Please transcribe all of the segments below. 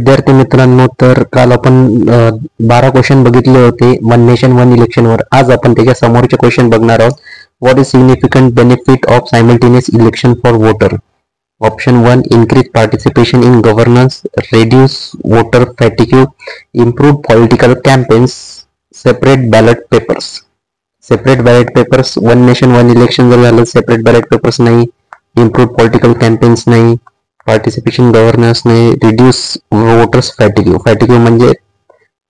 विद्यार्थी मित्रांनो, तर काल आपण 12 क्वेश्चन बघितले होते वन नेशन वन इलेक्शनवर. आज आपण त्याच्या समोरचे क्वेश्चन बघणार आहोत. What is significant benefit of simultaneous election for voter? Option 1, increase participation in governance, reduce voter fatigue, improve political campaigns, separate ballot papers. Separate ballot papers one nation one election जर झालं, separate ballot papers नाही, improve political campaigns नाही, participation governance नाही, reduce voters fatigue. Fatigue म्हणजे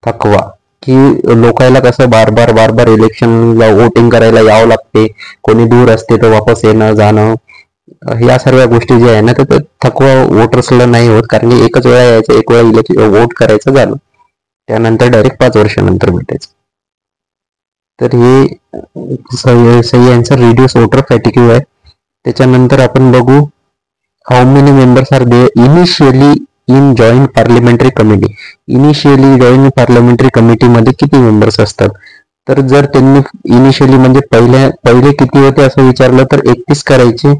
थकवा, की लोकांना कसं बार बार इलेक्शनला वोटिंग करायला यावं लागते, कोणी दूर असते तर वापस येणं जाणं, या सर्व गोष्टी ज्या आहे ना, तर थकवा वोटर्सला नाही होत, कारण की एकच वेळा यायचं, एक वेळा वोट करायचं झालं, त्यानंतर डायरेक्ट 5 वर्षानंतर भेटायचं. तर हे सही आन्सर रिड्यूस वोटर फॅटिग्यू आहे. त्याच्यानंतर आपण बघू how many members are there initially in joint parliamentary committee. Initially joint parliamentary committee मध्ये किती मेंबर्स असतात? तर जर त्यांनी इनिशियली म्हणजे पहिले किती होते असं विचारलं तर 31 करायचे,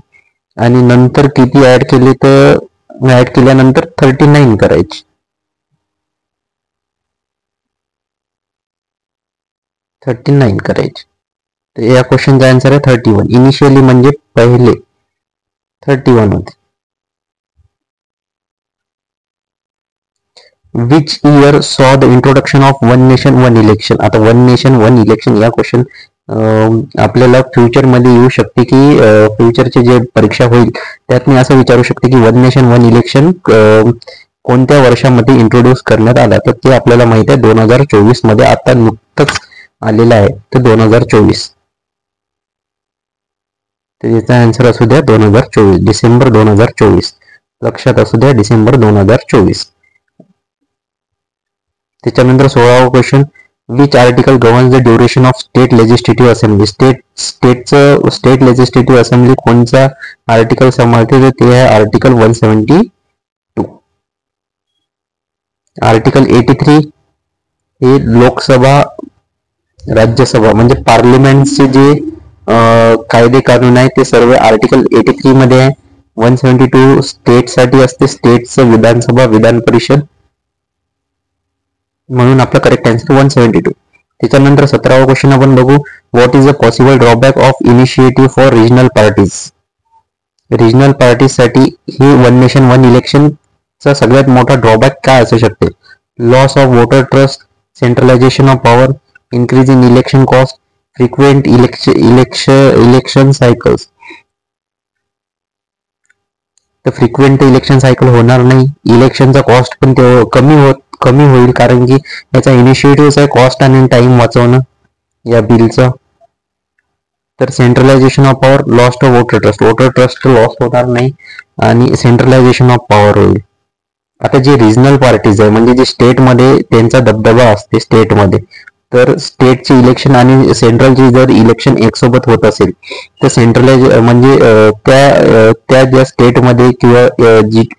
आणि नंतर किती ऍड केले तर ऍड केल्यानंतर 39 करायचे. 39 करायचे. तर या क्वेश्चनचा आन्सर आहे 31. इनिशियली म्हणजे पहिले 31 होते. विच इयर सॉ the introduction of one nation one election? आता वन नेशन वन इलेक्शन या क्वेश्चन आपल्याला फ्युचर मध्ये येऊ शकते, की फ्युचरचे जे परीक्षा होईल त्यात मी असं विचारू शकते की वन नेशन वन इलेक्शन कोणत्या वर्षामध्ये इंट्रोड्यूस करण्यात आला? तर ते आपल्याला माहित आहे 2024 मध्ये, आता नुकतंच आलेलं आहे, तर 2024. तर याचा आन्सर असू द्या 2024, डिसेंबर 2024. लक्षात असू द्या, डिसेंबर 2024. त्याच्यानंतर 16वा question, which article governs the duration of state legislative assembly? State legislative assembly कोणचा आर्टिकल सांभाळते? तर ते आहे आर्टिकल 172. आर्टिकल 83 हे लोकसभा राज्यसभा म्हणजे पार्लिमेंटचे जे कायदे कानून आहे ते सर्व आर्टिकल 83 मध्ये आहे. 172 स्टेट साठी असते, स्टेटचं विधानसभा विधान परिषद, म्हणून आपला करेक्ट आन्सर 172. त्याच्यानंतर 17वा क्वेश्चन आपण बघू, what is a possible drawback of initiative for regional parties? Regional parties साठी हे वन नेशन वन इलेक्शनचा सगळ्यात मोठा ड्रॉबॅक काय असू शकते? Loss of voter trust, centralization of power, increase in election cost, frequent election cycles. तर फ्रिक्वेंट इलेक्शन सायकल होणार नाही, इलेक्शनचा कॉस्ट पण कमी होईल, कारण की याचा इनिशिएटिव्ह आहे कॉस्ट आणि टाइम वाचवणं या बिलचा. तर centralization of power, loss of voter trust loss होणार नाही, आणि सेंट्रलायझेशन ऑफ पॉवर होईल. आता जे रिजनल पार्टीज आहे म्हणजे जे स्टेटमध्ये त्यांचा दबदबा असते स्टेटमध्ये, तर स्टेटचे इलेक्शन आणि सेंट्रलचे जर इलेक्शन एकसोबत होत असेल तर सेंट्रलाइज म्हणजे त्या ज्या स्टेटमध्ये किंवा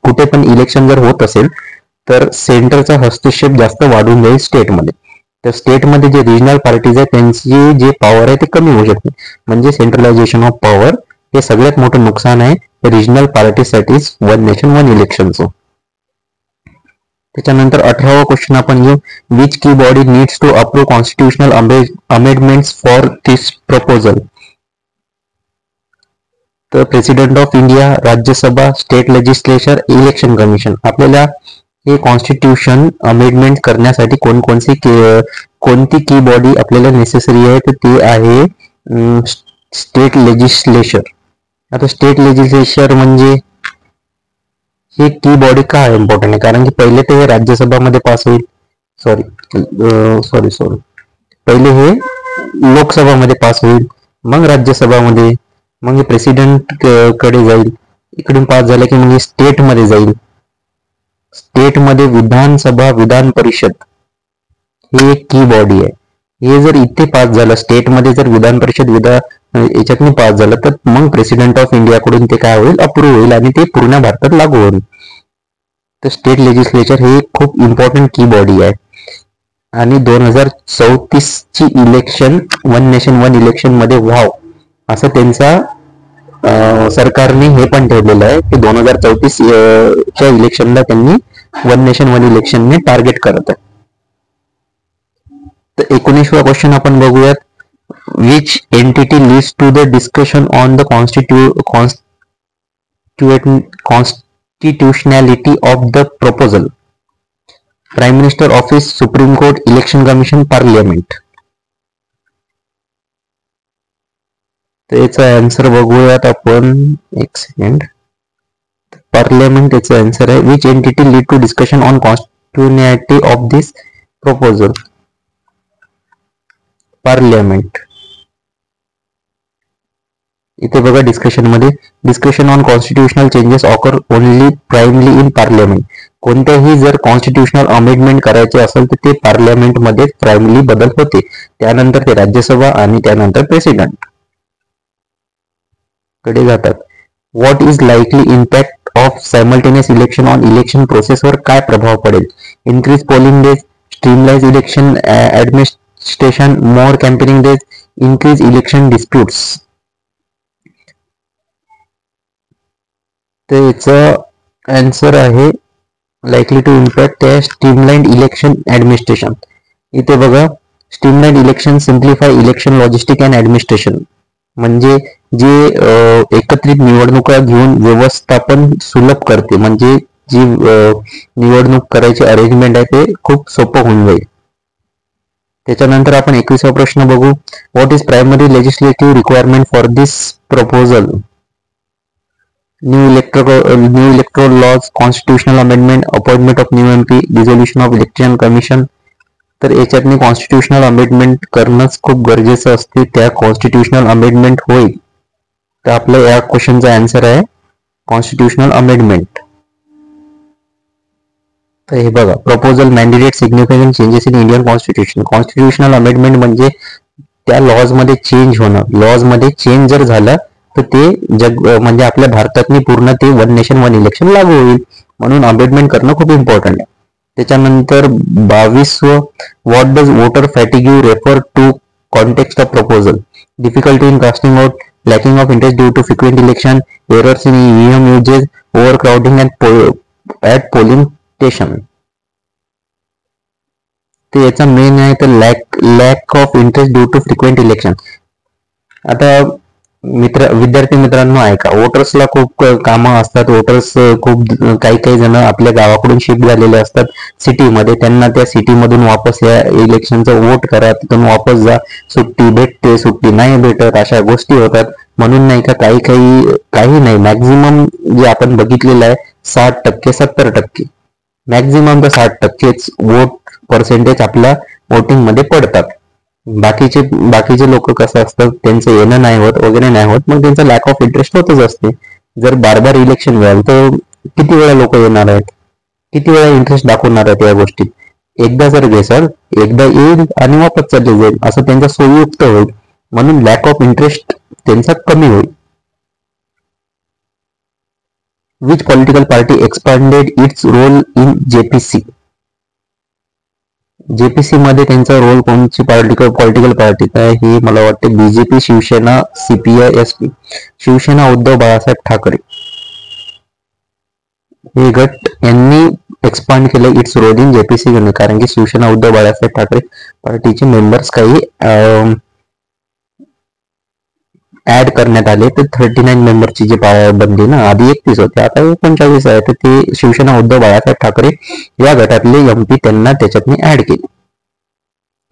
कुठे पण इलेक्शन जर होत असेल तर सेंटरचा हस्तक्षेप जास्त वाढून जाईल स्टेटमध्ये. तर स्टेटमध्ये जे रिजनल पार्टीज आहे त्यांची जे पॉवर आहे ते कमी होऊ शकते, म्हणजे सेंट्रलायझेशन ऑफ पॉवर हे सगळ्यात मोठं नुकसान आहे रिजनल पार्टीसाठीच वन नेशन वन इलेक्शनचं. त्याच्यानंतर 18वा क्वेश्चन आपण घेऊ, विच की body needs to approve constitutional amendments for this proposal? तर president of India, Rajya Sabha, state legislature, election commission. आपल्याला हे कॉन्स्टिट्यूशन अमेंडमेंट करण्यासाठी कोणती की बॉडी आपल्याला नेसेसरी आहे? तर ते आहे स्टेट लेजिस्लेचर. आता स्टेट लेजिस्लेचर म्हणजे हे की बॉडी का इम्पॉर्टंट आहे? कारण की पहिले ते राज्यसभामध्ये पास होईल, सॉरी पहिले हे लोकसभामध्ये पास होईल, मग राज्यसभामध्ये, मग हे प्रेसिडेंट कडे जाईल, इकडून पास झालं की मग स्टेट मध्ये जाईल, स्टेटमध्ये विधानसभा विधान परिषद हे एक की बॉडी आहे. हे जर इथे पास झालं, स्टेटमध्ये जर विधान परिषद याच्यातून पास झालं तर मग प्रेसिडेंट ऑफ इंडिया कडून ते काय होईल, अप्रूव्ह होईल आणि ते पूर्ण भारतात लागू होईल. तर स्टेट लेजिस्लेचर हे खूप इम्पॉर्टंट की बॉडी आहे. आणि 2034 ची election one nation one election मध्ये व्हाव असं त्यांचा सरकारने हे पण ठेवलेलं आहे की 2034 च्या इलेक्शनला त्यांनी वन नेशन वन इलेक्शन ने टार्गेट करत आहे. तर 19वा क्वेश्चन आपण बघूयात. Which entity leads to the discussion on the constitutionality of the proposal? Prime minister office, supreme court, election commission, parliament. तर याचा आन्सर बघूयात आपण. एक सेकंड. पार्लियामेंट याचा आन्सर आहे. Which entity lead to discussion on constitutionality of this proposal? Parliament. इथे बघा discussion मध्ये, discussion on constitutional changes occur only primarily in parliament. कोणत्याही जर कॉन्स्टिट्युशनल अमेंडमेंट करायचे असेल तर ते पार्लियामेंट मध्ये प्राइमली बदल होते, त्यानंतर ते राज्यसभा आणि त्यानंतर प्रेसिडेंट कडे जातात. What is likely impact of simultaneous election on election प्रोसेसवर काय प्रभाव पडेल? Increase polling days, streamline election administration, more campaigning days, increase election disputes. तर याचा आन्सर आहे लाईकली टू इम्पॅक्ट त्या स्ट्रीमलाइन्ड इलेक्शन ऍडमिनिस्ट्रेशन. इथे बघा, streamlined election simplify election logistic and administration, म्हणजे जे एकत्रित निवडणुका घेऊन व्यवस्थापन सुलभ करते, म्हणजे जी निवडणूक करायची अरेंजमेंट आहे ते खूप सोपं होऊन जाईल. त्याच्यानंतर आपण 21वा प्रश्न बघू. What is primary legislative requirement for this proposal? New electoral laws, constitutional amendment, appointment of new MP, dissolution of election commission. तर याच्यातनी कॉन्स्टिट्युशनल अमेंडमेंट करणंच खूप गरजेचं असते. त्या कॉन्स्टिट्युशनल अमेंडमेंट होईल. तर आपल्या या क्वेश्चनचा आन्सर आहे कॉन्स्टिट्युशनल अमेंडमेंट. तर हे बघा, proposal mandated significant changes in Indian constitution. Constitutional amendment म्हणजे त्या लॉज मध्ये चेंज होणं. लॉज मध्ये चेंज जर झालं तर ते म्हणजे आपल्या भारतातनी पूर्ण ते वन नेशन वन इलेक्शन लागू होईल, म्हणून अमेंडमेंट करणं खूप इम्पॉर्टंट आहे. त्याच्यानंतर 22व. What does voter fatigue refer to context of proposal? Difficulty in casting out, lacking of interest due to frequent election, errors in EVM uses, over crowding at polling station. तर याचा main आहे तर lack of interest due to frequent election. आता विद्यार्थी मित्रांनो ऐका, वोटर्सला खूप कामं असतात. वोटर्स खूप काही जण आपल्या गावाकडून शिफ्ट झालेले असतात सिटीमध्ये. त्यांना त्या सिटीमधून वापस या इलेक्शनचं वोट करा, तिथून वापस जा, सुट्टी भेटते, सुट्टी नाही भेटत, अशा गोष्टी होतात. म्हणून नाही का काही नाही, मॅक्झिमम जे आपण बघितलेलं आहे 60%, 70%, मॅक्झिमम तर 60%च वोट पर्सेंटेज आपल्या वोटिंग मध्ये पडतात. बाकीचे लोक कसं असतात, त्यांचं येणं नाही होत वगैरे नाही होत, मग त्यांचा लॅक ऑफ इंटरेस्ट होतच असते. जर बार इलेक्शन मिळालं तर किती वेळा लोक येणार आहेत, किती वेळा इंटरेस्ट दाखवणार आहेत या गोष्टीत. एकदा जर घेसाल, एकदा येईल आणि वापस चालले जाईल, असं त्यांचा सोयीयुक्त होईल. म्हणून लॅक ऑफ इंटरेस्ट त्यांचा कमी होईल. Which political party expanded its role in JPC? JPC मध्ये त्यांचा रोल कोणची पॉलिटिकल पार्टी काय? हे मला वाटते BJP, Shiv Sena, CPI, SP. Shiv Sena Uddhav Balasaheb Thackeray हे गट यांनी एक्सपांड केलं इट्स रोल इन जेपीसी मध्ये, कारण की शिवसेना उद्धव बाळासाहेब ठाकरे पार्टीचे मेंबर्स काही ऍड करण्यात आले. तर 39 मेंबरची जी बनली ना, आधी 31 होते, आता 39 आहे. तर ते शिवसेना उद्धव बाळासाहेब ठाकरे या गटातले एमपी त्यांना त्याच्यातनी ऍड केले.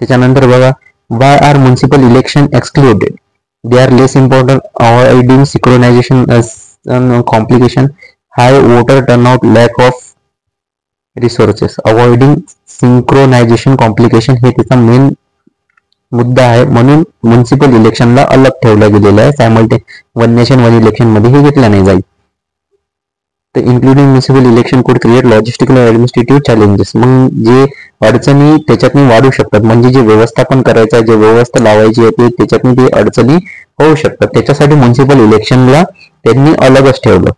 त्याच्यानंतर बघा, why are municipal election excluded? They are less important, avoiding synchronisation complication, high voter turnout, lack of resources. Avoiding synchronisation complication हे त्याचा मेन मुद्दा आहे, म्हणून म्युनिसिपल इलेक्शनला अलग ठेवलं गेलेलं आहे. Simultaneous one nation one election मध्ये हे घेतलं नाही जाईल. तर इन्क्लुडिंग म्युनिसिपल इलेक्शन कुड क्रिएट लॉजिस्टिकल ऍडमिनिस्ट्रेटिव्ह चॅलेंजेस. मग जे अडचणी त्याच्यातनी वाढू शकतात, म्हणजे जे व्यवस्थापन करायचं आहे, जे व्यवस्था लावायची आहे, त्याच्यातनी ते अडचणी होऊ शकतात. त्याच्यासाठी म्युनिसिपल इलेक्शनला त्यांनी अलगच ठेवलं.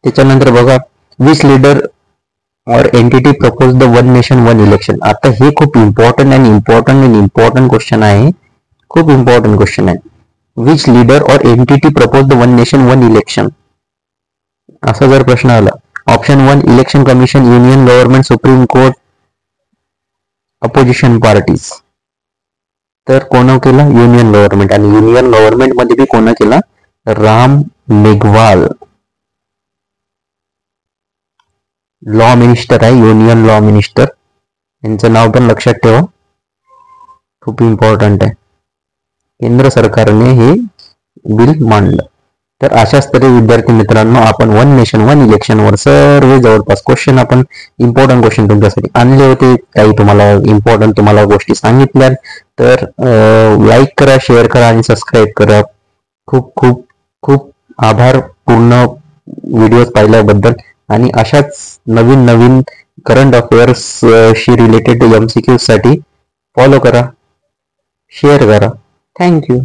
त्याच्यानंतर बघा, विच लीडर और entity propose the one nation one election? आता हे खूप इम्पॉर्टंट क्वेश्चन आहे, खूप इम्पॉर्टंट क्वेश्चन आहे. विच लीडर और entity propose the one nation one election, असा जर प्रश्न आला, option 1 election commission, union government, supreme court, opposition parties. तर कोण केला? Union government. आणि युनियन गव्हर्नमेंट मध्ये बी कोण केला? राम मेघवाल. लॉ मिनिस्टर आहे, युनियन लॉ मिनिस्टर. यांचं नाव पण लक्षात ठेवा, खूप इम्पॉर्टंट आहे. केंद्र सरकारने हे बिल मांडलं. तर अशाच तरी विद्यार्थी मित्रांनो, आपण वन नेशन वन इलेक्शन वर सर्व जवळपास क्वेश्चन, आपण इम्पॉर्टंट क्वेश्चन तुमच्यासाठी आणले होते. काही तुम्हाला इम्पॉर्टंट तुम्हाला गोष्टी सांगितल्या. तर लाईक करा, शेअर करा आणि सबस्क्राईब करा. खूप खूप खूप आभार पूर्ण व्हिडिओ पाहिल्याबद्दल. आणि अशाच नवीन नवीन करंट अफेअर्स शी रिलेटेड MCQ साठी फॉलो करा, शेअर करा. थँक्यू.